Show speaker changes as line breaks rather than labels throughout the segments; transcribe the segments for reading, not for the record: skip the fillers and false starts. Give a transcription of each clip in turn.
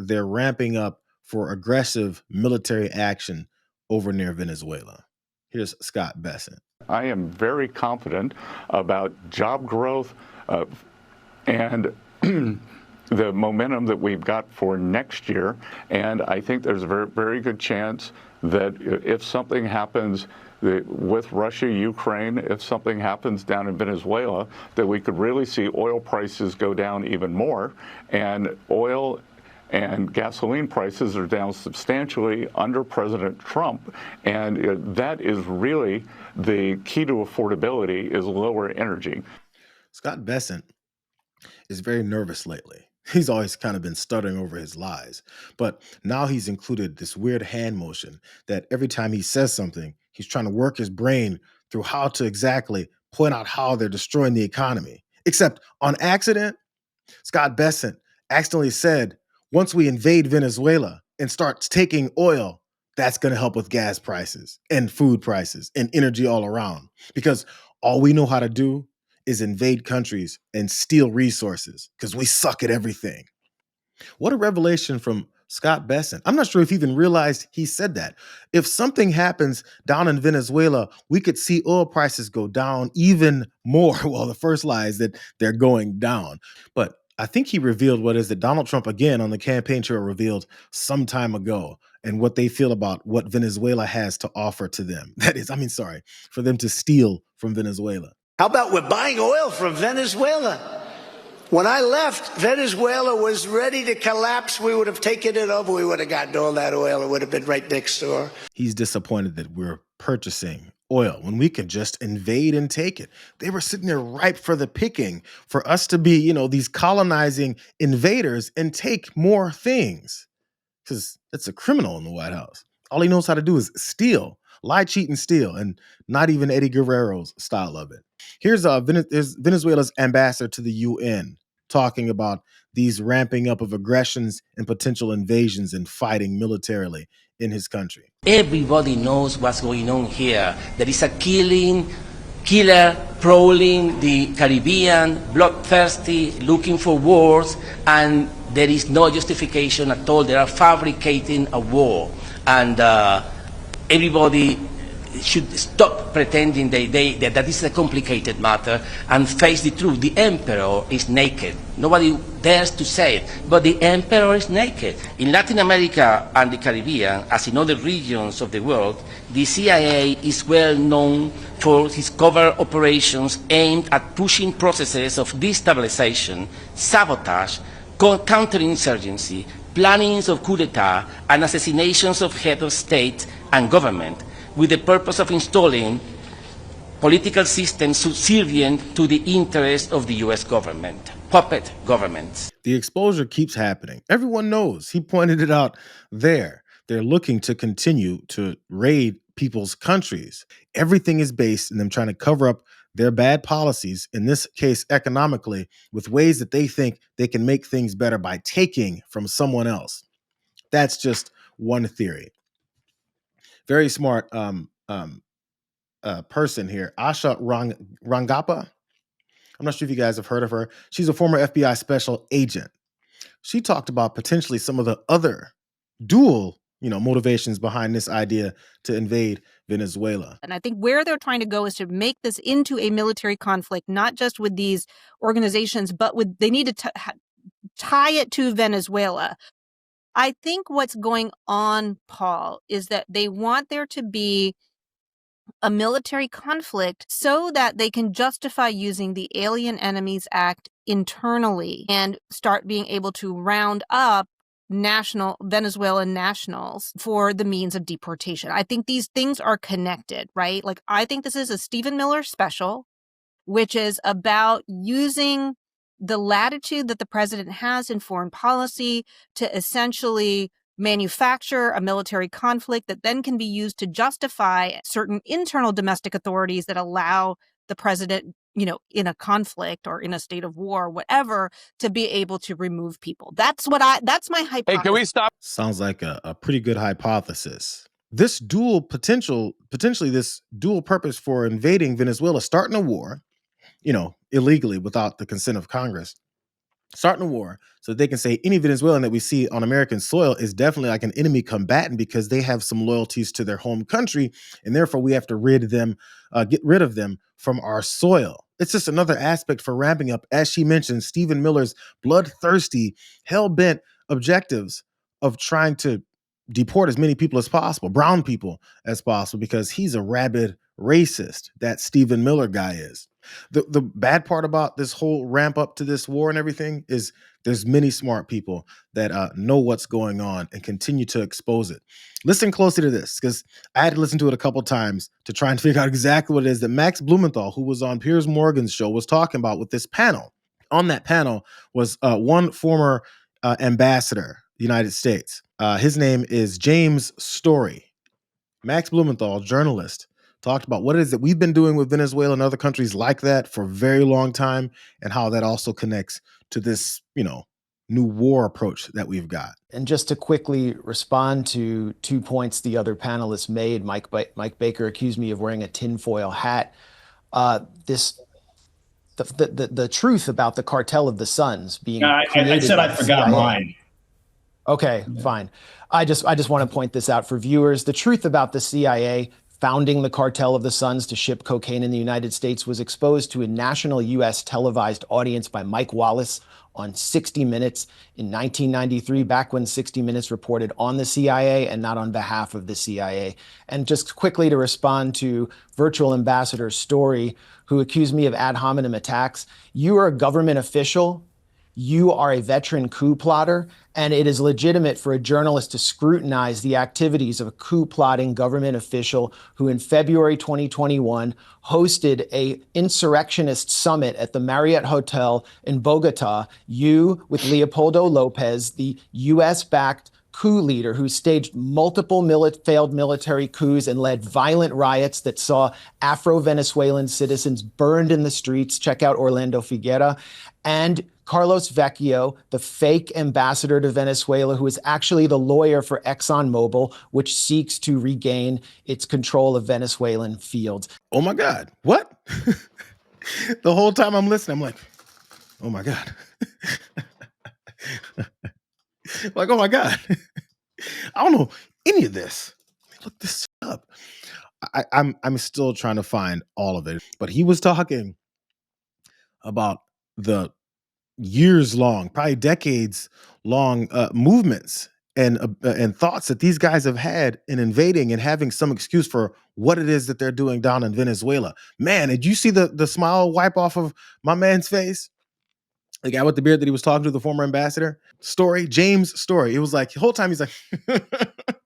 they're ramping up for aggressive military action over near Venezuela. Here's Scott Bessent.
I am very confident about job growth and the momentum that we've got for next year. And I think there's a very, very good chance that if something happens with Russia, Ukraine, if something happens down in Venezuela, that we could really see oil prices go down even more. And oil and gasoline prices are down substantially under President Trump. And that is really the key to affordability, is lower energy.
Scott Bessent is very nervous lately. He's always kind of been stuttering over his lies. But now he's included this weird hand motion that every time he says something, he's trying to work his brain through how to exactly point out how they're destroying the economy. Except on accident, Scott Bessent accidentally said, once we invade Venezuela and start taking oil, that's going to help with gas prices and food prices and energy all around. Because all we know how to do is invade countries and steal resources because we suck at everything. What a revelation from Scott Bessent. I'm not sure if he even realized he said that. If something happens down in Venezuela, we could see oil prices go down even more. Well, the first lie is that they're going down. But I think he revealed what is that Donald Trump, again, on the campaign trail, revealed some time ago, and what they feel about what Venezuela has to offer to them. That is, for them to steal from Venezuela.
How about we're buying oil from Venezuela? When I left, Venezuela was ready to collapse. We would have taken it over. We would have gotten all that oil. It would have been right next door.
He's disappointed that we're purchasing oil when we could just invade and take it. They were sitting there ripe for the picking for us to be, these colonizing invaders and take more things. Because that's a criminal in the White House. All he knows how to do is steal, lie, cheat, and steal, and not even Eddie Guerrero's style of it. Here's Venezuela's ambassador to the UN talking about these ramping up of aggressions and potential invasions and fighting militarily in his country.
Everybody knows what's going on here. There is a killer prowling the Caribbean, bloodthirsty, looking for wars, and there is no justification at all. They are fabricating a war, and everybody should stop pretending that this is a complicated matter and face the truth. The emperor is naked. Nobody dares to say it, but the emperor is naked. In Latin America and the Caribbean, as in other regions of the world, the CIA is well known for its covert operations aimed at pushing processes of destabilization, sabotage, counterinsurgency, plannings of coup d'etat, and assassinations of heads of state and government, with the purpose of installing political systems subservient to the interests of the U.S. government, puppet governments.
The exposure keeps happening. Everyone knows. He pointed it out there. They're looking to continue to raid people's countries. Everything is based in them trying to cover up their bad policies, in this case economically, with ways that they think they can make things better by taking from someone else. That's just one theory. Very smart person here, Asha Rangappa. I'm not sure if you guys have heard of her. She's a former FBI special agent. She talked about potentially some of the other dual, motivations behind this idea to invade Venezuela.
And I think where they're trying to go is to make this into a military conflict, not just with these organizations, but they need to tie it to Venezuela. I think what's going on, Paul, is that they want there to be a military conflict so that they can justify using the Alien Enemies Act internally and start being able to round up Venezuelan nationals for the means of deportation. I think these things are connected, right? Like, I think this is a Stephen Miller special, which is about using the latitude that the president has in foreign policy to essentially manufacture a military conflict that then can be used to justify certain internal domestic authorities that allow the president, in a conflict or in a state of war, whatever, to be able to remove people. That's my hypothesis.
Hey, can we stop?
Sounds like a pretty good hypothesis. This potentially this dual purpose for invading Venezuela, starting a war, illegally without the consent of Congress, starting a war so that they can say any Venezuelan that we see on American soil is definitely like an enemy combatant because they have some loyalties to their home country, and therefore we have to get rid of them from our soil. It's just another aspect for ramping up, as she mentioned, Stephen Miller's bloodthirsty, hell-bent objectives of trying to deport as many people as possible, brown people as possible, because he's a rabid racist. That Stephen Miller guy is. The bad part about this whole ramp up to this war and everything is there's many smart people that know what's going on and continue to expose it. Listen closely to this, because I had to listen to it a couple times to try and figure out exactly what it is that Max Blumenthal, who was on Piers Morgan's show, was talking about with this panel. On that panel was one former ambassador, United States. His name is James Story. Max Blumenthal, journalist, talked about what it is that we've been doing with Venezuela and other countries like that for a very long time, and how that also connects to this, new war approach that we've got.
And just to quickly respond to 2 points the other panelists made, Mike Baker accused me of wearing a tinfoil hat. The truth about the cartel of the Suns being created.
I said I forgot
CIA.
mine.
Okay, fine. I just want to point this out for viewers. The truth about the CIA founding the cartel of the Suns to ship cocaine in the United States was exposed to a national U.S. televised audience by Mike Wallace on 60 Minutes in 1993, back when 60 Minutes reported on the CIA and not on behalf of the CIA. And just quickly to respond to Virtual Ambassador Story, who accused me of ad hominem attacks, you are a government official. You are a veteran coup plotter, and it is legitimate for a journalist to scrutinize the activities of a coup plotting government official who in February 2021 hosted a insurrectionist summit at the Marriott Hotel in Bogota. You, with Leopoldo Lopez, the US-backed coup leader who staged multiple failed military coups and led violent riots that saw Afro-Venezuelan citizens burned in the streets. Check out Orlando Figuera. And Carlos Vecchio, the fake ambassador to Venezuela, who is actually the lawyer for ExxonMobil, which seeks to regain its control of Venezuelan fields.
Oh my God, what? The whole time I'm listening, I'm like, oh my God. Like, oh my God. I don't know any of this. Look this up. I'm still trying to find all of it. But he was talking about the years long, probably decades long movements and thoughts that these guys have had in invading and having some excuse for what it is that they're doing down in Venezuela. Man, did you see the smile wipe off of my man's face? The guy with the beard that he was talking to, the former ambassador? James Story. It was like the whole time he's like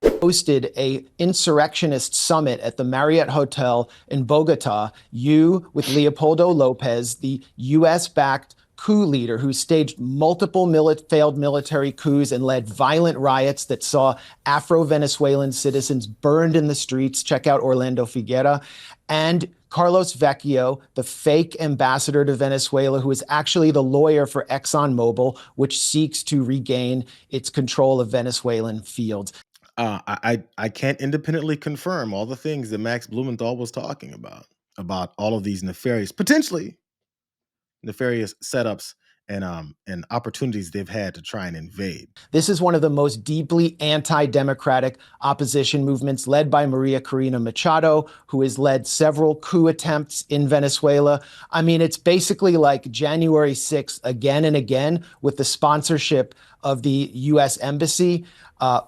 hosted a insurrectionist summit at the Marriott Hotel in Bogota. You, with Leopoldo Lopez, the US-backed coup leader who staged multiple failed military coups and led violent riots that saw Afro-Venezuelan citizens burned in the streets. Check out Orlando Figuera. And Carlos Vecchio, the fake ambassador to Venezuela, who is actually the lawyer for ExxonMobil, which seeks to regain its control of Venezuelan fields.
I can't independently confirm all the things that Max Blumenthal was talking about all of these potentially nefarious setups and opportunities they've had to try and invade.
This is one of the most deeply anti-democratic opposition movements led by Maria Corina Machado, who has led several coup attempts in Venezuela. I mean, it's basically like January 6th again and again with the sponsorship of the U.S. Embassy.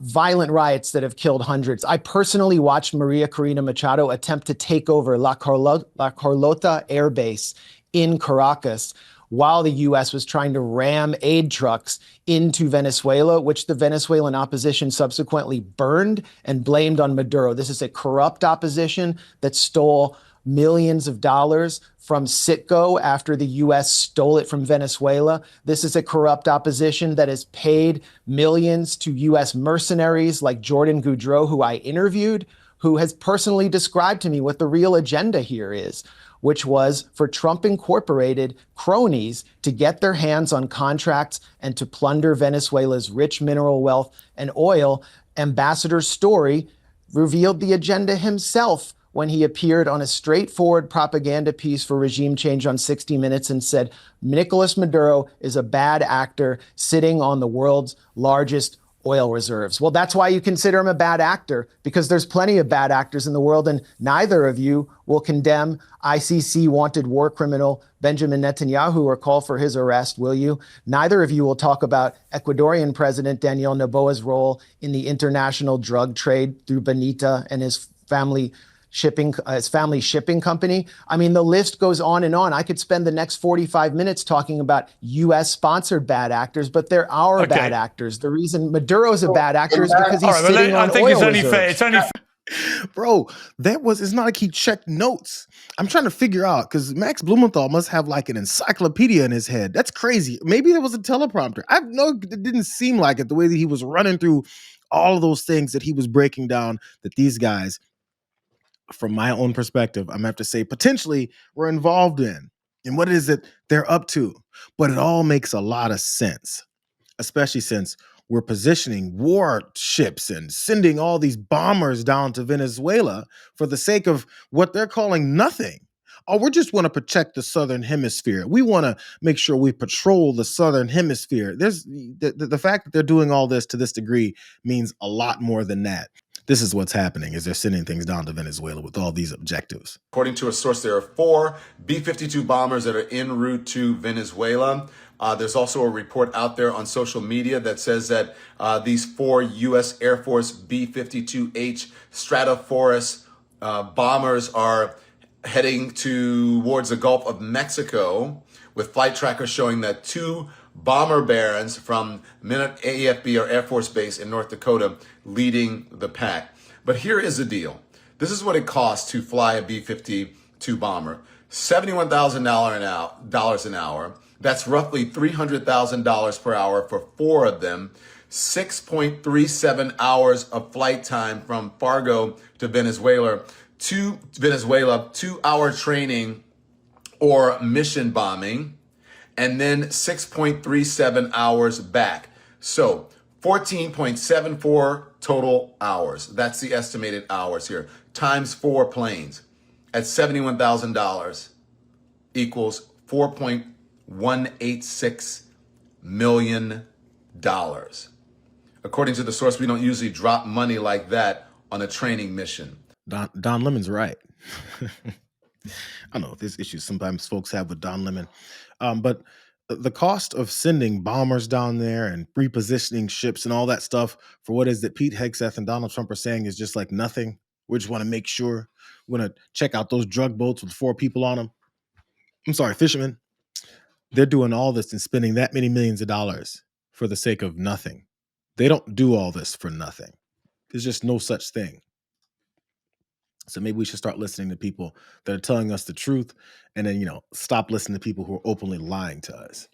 Violent riots that have killed hundreds. I personally watched Maria Corina Machado attempt to take over La Carlota Air Base in Caracas while the U.S. was trying to ram aid trucks into Venezuela, which the Venezuelan opposition subsequently burned and blamed on Maduro. This is a corrupt opposition that stole millions of dollars from Citgo after the U.S. stole it from Venezuela. This is a corrupt opposition that has paid millions to U.S. mercenaries like Jordan Goudreau, who I interviewed, who has personally described to me what the real agenda here is, which was for Trump Incorporated cronies to get their hands on contracts and to plunder Venezuela's rich mineral wealth and oil. Ambassador Story revealed the agenda himself when he appeared on a straightforward propaganda piece for regime change on 60 Minutes and said, Nicolas Maduro is a bad actor sitting on the world's largest oil reserves. Well, that's why you consider him a bad actor, because there's plenty of bad actors in the world, and neither of you will condemn ICC wanted war criminal Benjamin Netanyahu or call for his arrest, will you? Neither of you will talk about Ecuadorian President Daniel Noboa's role in the international drug trade through Benita and his family shipping company. I mean, the list goes on and on. I could spend the next 45 minutes talking about U.S. sponsored bad actors, but there are bad actors. The reason Maduro's a bad actor is because he's sitting on oil reserves.
It's only
Bro, it's not like he checked notes. I'm trying to figure out, because Max Blumenthal must have like an encyclopedia in his head. That's crazy. Maybe there was a teleprompter. It didn't seem like it, the way that he was running through all of those things that he was breaking down, that these guys, from my own perspective, I'm gonna have to say potentially were involved in, and what it is that they're up to. But it all makes a lot of sense, especially since we're positioning warships and sending all these bombers down to Venezuela for the sake of what they're calling nothing. Oh, we just want to protect the Southern Hemisphere. We want to make sure we patrol the Southern Hemisphere. There's the fact that they're doing all this to this degree means a lot more than that. This is what's happening, is they're sending things down to Venezuela with all these objectives.
According to a source, there are 4 B-52 bombers that are en route to Venezuela. There's also a report out there on social media that says that these 4 U.S. Air Force B-52H Stratoforus bombers are heading towards the Gulf of Mexico, with flight trackers showing that 2 bomber barons from Minot AFB or Air Force Base in North Dakota leading the pack. But here is the deal. This is what it costs to fly a B-52 bomber. $71,000 an hour. That's roughly $300,000 per hour for 4 of them. 6.37 hours of flight time from Fargo to Venezuela. 2-hour training or mission bombing, and then 6.37 hours back. So 14.74 total hours. That's the estimated hours here. Times 4 planes at $71,000 equals $4.186 million. According to the source, we don't usually drop money like that on a training mission.
Don Lemon's right. I know there's issues sometimes folks have with Don Lemon. But the cost of sending bombers down there and repositioning ships and all that stuff for what is that Pete Hegseth and Donald Trump are saying is just like nothing. We just want to make sure we're going to check out those drug boats with 4 people on them. I'm sorry, fishermen. They're doing all this and spending that many millions of dollars for the sake of nothing. They don't do all this for nothing. There's just no such thing. So maybe we should start listening to people that are telling us the truth, and then, stop listening to people who are openly lying to us.